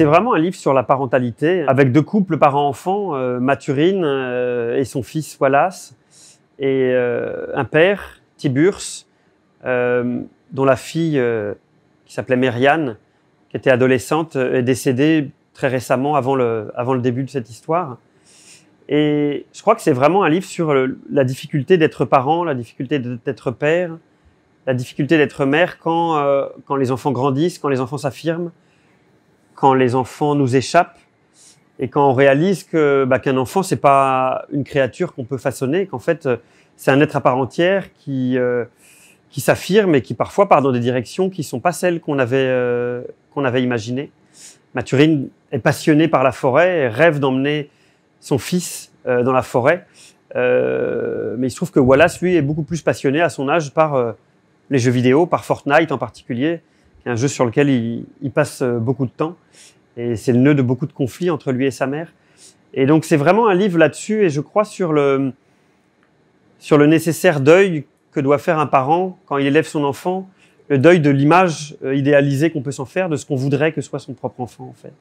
C'est vraiment un livre sur la parentalité, avec deux couples parents-enfants, Mathurine et son fils Wallace, et un père, Tiburce, dont la fille, qui s'appelait Mériane, qui était adolescente, est décédée très récemment, avant le début de cette histoire. Et je crois que c'est vraiment un livre sur la difficulté d'être parent, la difficulté d'être père, la difficulté d'être mère quand les enfants grandissent, quand les enfants s'affirment, quand les enfants nous échappent, et quand on réalise qu'un enfant, c'est pas une créature qu'on peut façonner, qu'en fait, c'est un être à part entière qui s'affirme et qui parfois part dans des directions qui sont pas celles qu'on avait imaginées. Mathurine est passionnée par la forêt et rêve d'emmener son fils dans la forêt. Mais il se trouve que Wallace, lui, est beaucoup plus passionné à son âge par les jeux vidéo, par Fortnite en particulier, qui est un jeu sur lequel il passe beaucoup de temps. Et c'est le nœud de beaucoup de conflits entre lui et sa mère. Et donc c'est vraiment un livre là-dessus, et je crois sur le nécessaire deuil que doit faire un parent quand il élève son enfant, le deuil de l'image idéalisée qu'on peut s'en faire, de ce qu'on voudrait que soit son propre enfant en fait.